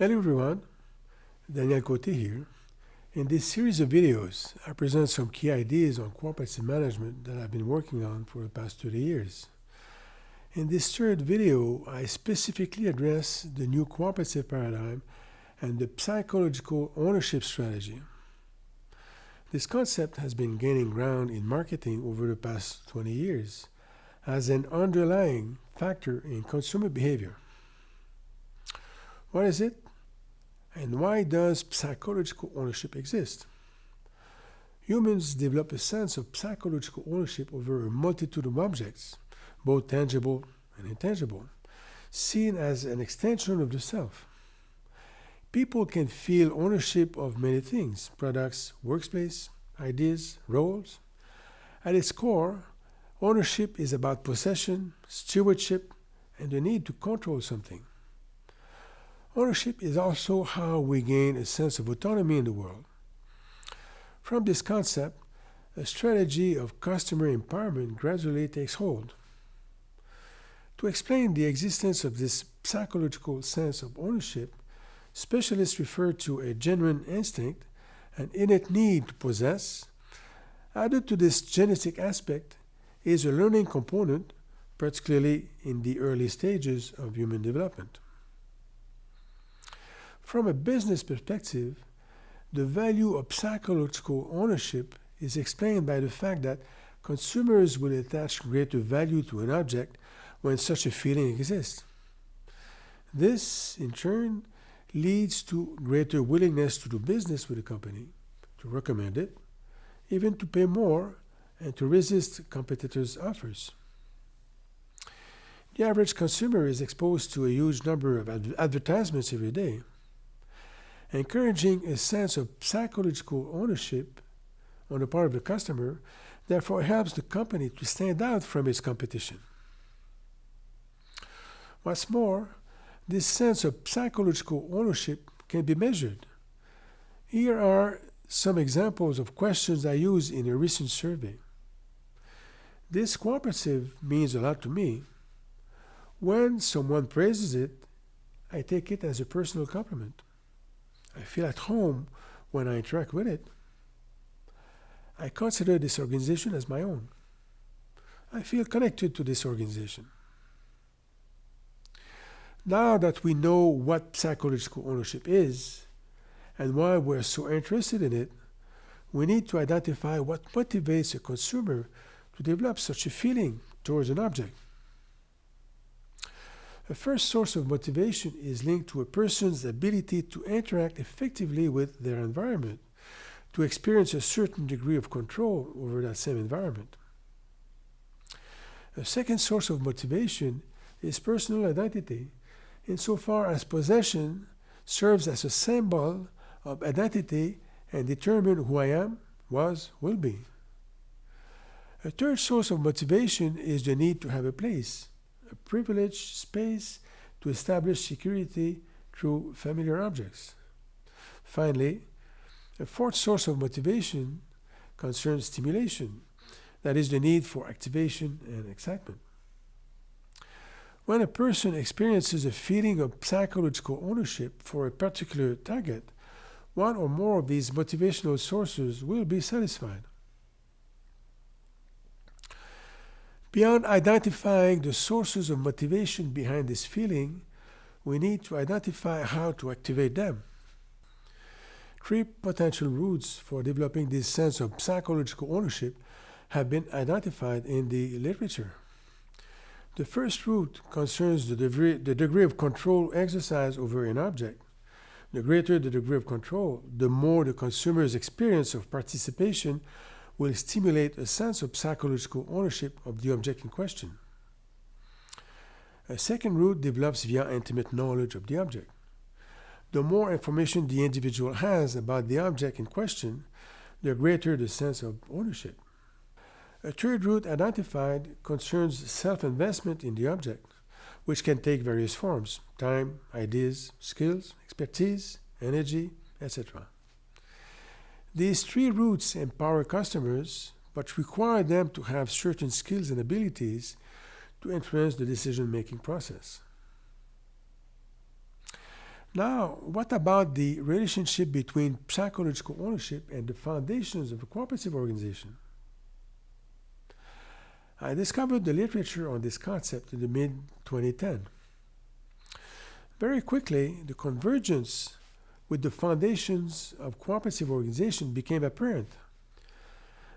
Hello everyone, Daniel Côté here. In this series of videos, I present some key ideas on cooperative management that I've been working on for the past 30 years. In this third video, I specifically address the new cooperative paradigm and the psychological ownership strategy. This concept has been gaining ground in marketing over the past 20 years as an underlying factor in consumer behavior. What is it? And why does psychological ownership exist? Humans develop a sense of psychological ownership over a multitude of objects, both tangible and intangible, seen as an extension of the self. People can feel ownership of many things: products, workspace, ideas, roles. At its core, ownership is about possession, stewardship, and the need to control something. Ownership is also how we gain a sense of autonomy in the world. From this concept, a strategy of customer empowerment gradually takes hold. To explain the existence of this psychological sense of ownership, specialists refer to a genuine instinct, an innate need to possess. Added to this genetic aspect is a learning component, particularly in the early stages of human development. From a business perspective, the value of psychological ownership is explained by the fact that consumers will attach greater value to an object when such a feeling exists. This, in turn, leads to greater willingness to do business with a company, to recommend it, even to pay more, and to resist competitors' offers. The average consumer is exposed to a huge number of advertisements every day. Encouraging a sense of psychological ownership on the part of the customer therefore helps the company to stand out from its competition. What's more, this sense of psychological ownership can be measured. Here are some examples of questions I used in a recent survey. This cooperative means a lot to me. When someone praises it, I take it as a personal compliment. I feel at home when I interact with it. I consider this organization as my own. I feel connected to this organization. Now that we know what psychological ownership is and why we're so interested in it, we need to identify what motivates a consumer to develop such a feeling towards an object. The first source of motivation is linked to a person's ability to interact effectively with their environment, to experience a certain degree of control over that same environment. A second source of motivation is personal identity, insofar as possession serves as a symbol of identity and determines who I am, was, will be. A third source of motivation is the need to have a place, a privileged space to establish security through familiar objects. Finally, a fourth source of motivation concerns stimulation, that is, the need for activation and excitement. When a person experiences a feeling of psychological ownership for a particular target, one or more of these motivational sources will be satisfied. Beyond identifying the sources of motivation behind this feeling, we need to identify how to activate them. Three potential routes for developing this sense of psychological ownership have been identified in the literature. The first route concerns the degree of control exercised over an object. The greater the degree of control, the more the consumer's experience of participation will stimulate a sense of psychological ownership of the object in question. A second route develops via intimate knowledge of the object. The more information the individual has about the object in question, the greater the sense of ownership. A third route identified concerns self-investment in the object, which can take various forms: time, ideas, skills, expertise, energy, etc. These three routes empower customers, but require them to have certain skills and abilities to influence the decision-making process. Now, what about the relationship between psychological ownership and the foundations of a cooperative organization? I discovered the literature on this concept in the mid-2010. Very quickly, the convergence with the foundations of cooperative organization became apparent.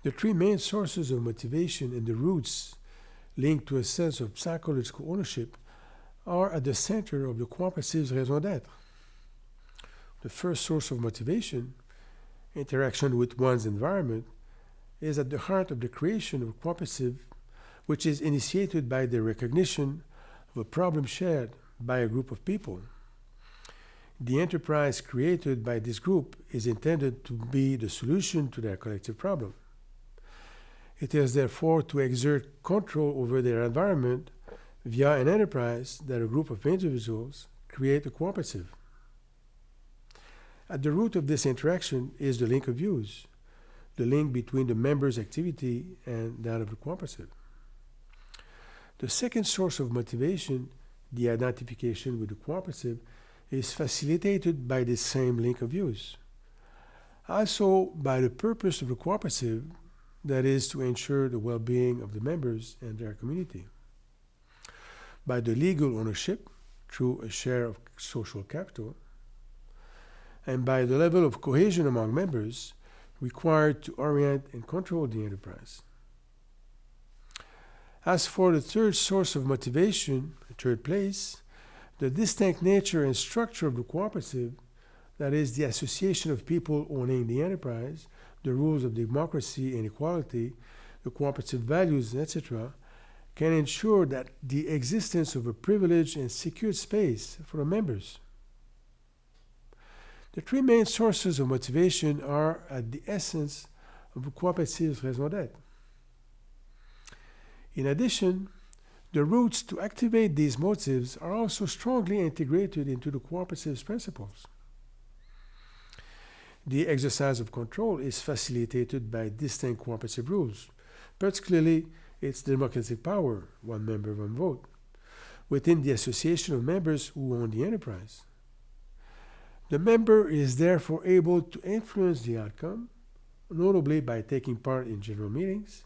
The three main sources of motivation and the roots linked to a sense of psychological ownership are at the center of the cooperative's raison d'être. The first source of motivation, interaction with one's environment, is at the heart of the creation of a cooperative, which is initiated by the recognition of a problem shared by a group of people. The enterprise created by this group is intended to be the solution to their collective problem. It is therefore to exert control over their environment via an enterprise that a group of individuals create a cooperative. At the root of this interaction is the link of views, the link between the members' activity and that of the cooperative. The second source of motivation, the identification with the cooperative, is facilitated by this same link of views. Also by the purpose of the cooperative, that is to ensure the well-being of the members and their community. By the legal ownership, through a share of social capital, and by the level of cohesion among members required to orient and control the enterprise. As for the third source of motivation, the third place, the distinct nature and structure of the cooperative, that is the association of people owning the enterprise, the rules of democracy and equality, the cooperative values, etc., can ensure that the existence of a privileged and secured space for the members. The three main sources of motivation are at the essence of a cooperative's raison d'être. In addition, the roots to activate these motives are also strongly integrated into the cooperative's principles. The exercise of control is facilitated by distinct cooperative rules, particularly its democratic power, one member, one vote, within the association of members who own the enterprise. The member is therefore able to influence the outcome, notably by taking part in general meetings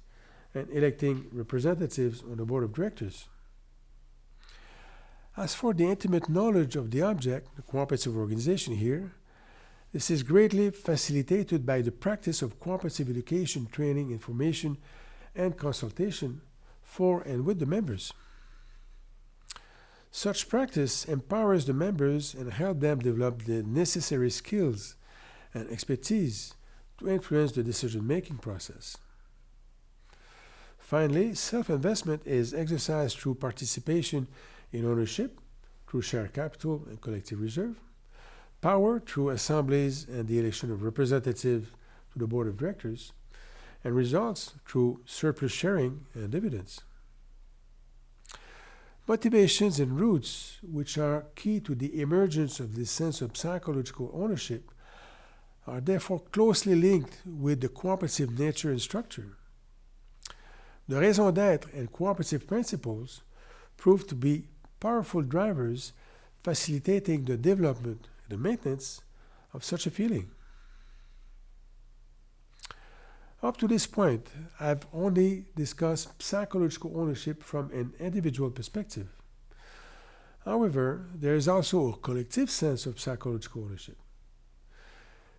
and electing representatives on the board of directors. As for the intimate knowledge of the object, the cooperative organization here, this is greatly facilitated by the practice of cooperative education, training, information, and consultation for and with the members. Such practice empowers the members and helps them develop the necessary skills and expertise to influence the decision-making process. Finally, self-investment is exercised through participation in ownership, through share capital and collective reserve, power through assemblies and the election of representatives to the board of directors, and results through surplus sharing and dividends. Motivations and roots, which are key to the emergence of this sense of psychological ownership, are therefore closely linked with the cooperative nature and structure. The raison d'être and cooperative principles prove to be powerful drivers facilitating the development and the maintenance of such a feeling. Up to this point, I've only discussed psychological ownership from an individual perspective. However, there is also a collective sense of psychological ownership.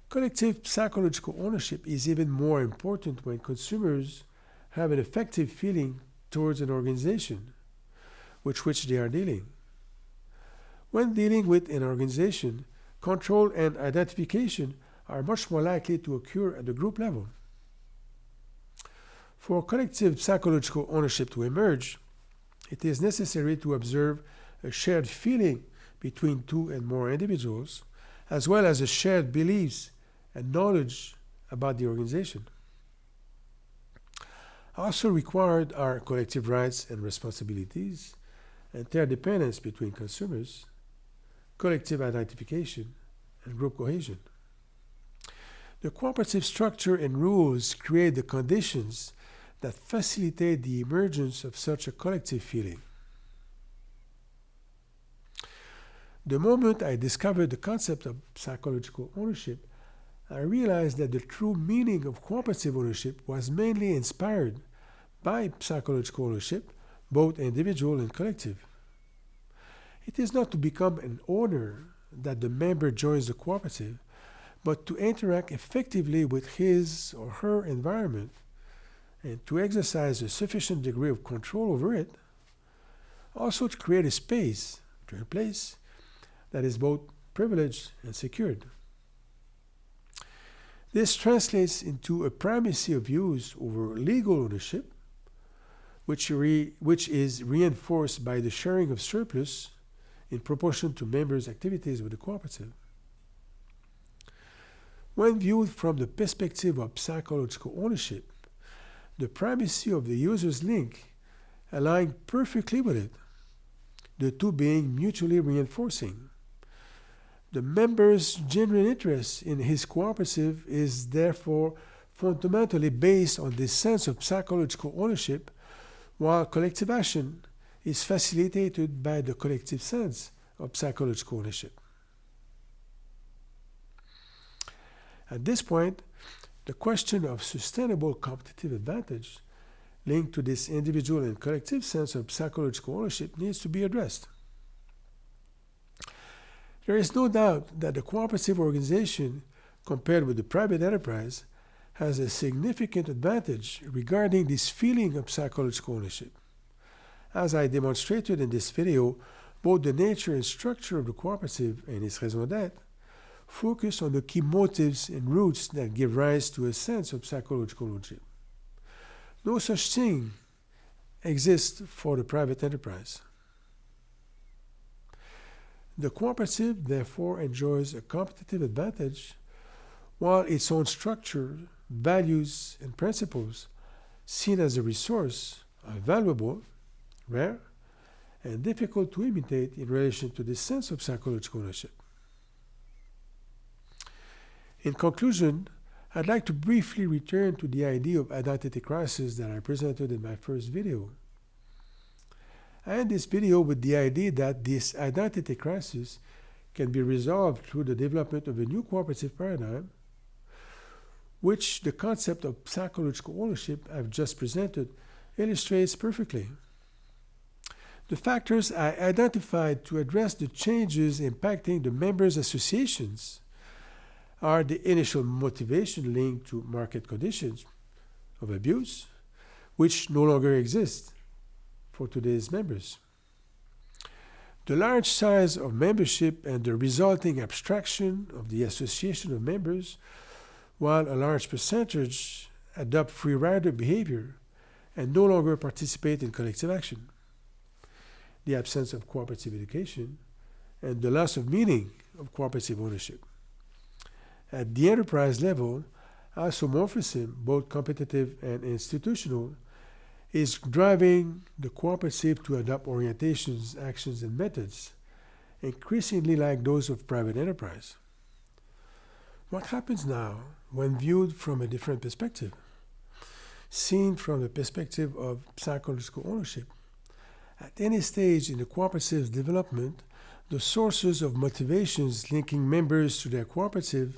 Collective psychological ownership is even more important when consumers have an effective feeling towards an organization with which they are dealing. When dealing with an organization, control and identification are much more likely to occur at the group level. For collective psychological ownership to emerge, it is necessary to observe a shared feeling between two and more individuals, as well as a shared beliefs and knowledge about the organization. Also required are collective rights and responsibilities, interdependence between consumers, collective identification, and group cohesion. The cooperative structure and rules create the conditions that facilitate the emergence of such a collective feeling. The moment I discovered the concept of psychological ownership, I realized that the true meaning of cooperative ownership was mainly inspired by psychological ownership, both individual and collective. It is not to become an owner that the member joins the cooperative, but to interact effectively with his or her environment and to exercise a sufficient degree of control over it, also to create a space, a place, that is both privileged and secured. This translates into a primacy of use over legal ownership, which is reinforced by the sharing of surplus in proportion to members' activities with the cooperative. When viewed from the perspective of psychological ownership, the primacy of the user's link aligns perfectly with it, the two being mutually reinforcing. The member's genuine interest in his cooperative is therefore fundamentally based on this sense of psychological ownership, while collective action is facilitated by the collective sense of psychological ownership. At this point, the question of sustainable competitive advantage linked to this individual and collective sense of psychological ownership needs to be addressed. There is no doubt that the cooperative organization, compared with the private enterprise, has a significant advantage regarding this feeling of psychological ownership. As I demonstrated in this video, both the nature and structure of the cooperative and its raison d'être focus on the key motives and roots that give rise to a sense of psychological ownership. No such thing exists for the private enterprise. The cooperative, therefore, enjoys a competitive advantage, while its own structure, values, and principles, seen as a resource, are valuable, rare, and difficult to imitate in relation to this sense of psychological ownership. In conclusion, I'd like to briefly return to the idea of identity crisis that I presented in my first video. I end this video with the idea that this identity crisis can be resolved through the development of a new cooperative paradigm, which the concept of psychological ownership I've just presented illustrates perfectly. The factors I identified to address the changes impacting the members' associations are the initial motivation linked to market conditions of abuse, which no longer exist for today's members. The large size of membership and the resulting abstraction of the association of members, while a large percentage adopt free rider behavior and no longer participate in collective action. The absence of cooperative education and the loss of meaning of cooperative ownership. At the enterprise level, isomorphism, both competitive and institutional, is driving the cooperative to adopt orientations, actions, and methods increasingly like those of private enterprise. What happens now when viewed from a different perspective? Seen from the perspective of psychological ownership, at any stage in the cooperative's development, the sources of motivations linking members to their cooperative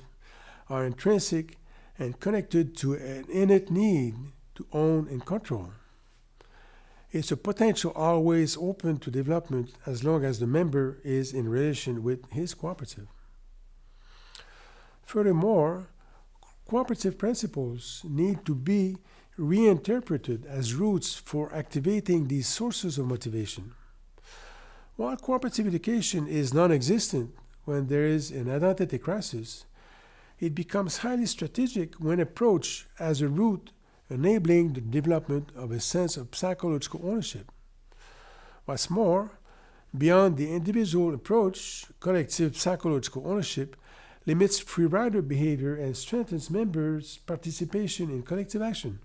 are intrinsic and connected to an innate need to own and control. It's a potential always open to development as long as the member is in relation with his cooperative. Furthermore, cooperative principles need to be reinterpreted as routes for activating these sources of motivation. While cooperative education is non-existent when there is an identity crisis, it becomes highly strategic when approached as a route enabling the development of a sense of psychological ownership. What's more, beyond the individual approach, collective psychological ownership limits free rider behavior and strengthens members' participation in collective action.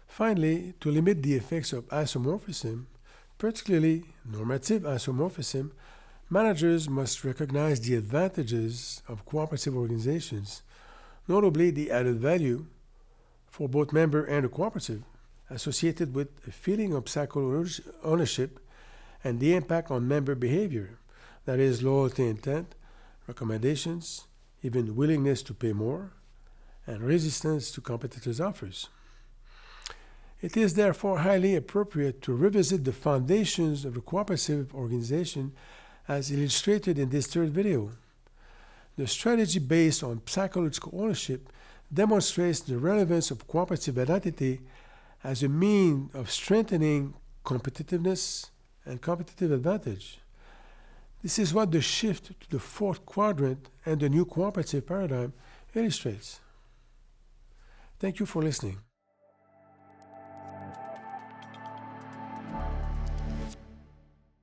Finally, to limit the effects of isomorphism, particularly normative isomorphism, managers must recognize the advantages of cooperative organizations, notably the added value for both member and the cooperative associated with a feeling of psychological ownership and the impact on member behavior, that is loyalty intent, recommendations, even willingness to pay more, and resistance to competitors' offers. It is therefore highly appropriate to revisit the foundations of a cooperative organization as illustrated in this third video. The strategy based on psychological ownership demonstrates the relevance of cooperative identity as a means of strengthening competitiveness and competitive advantage. This is what the shift to the fourth quadrant and the new cooperative paradigm illustrates. Thank you for listening.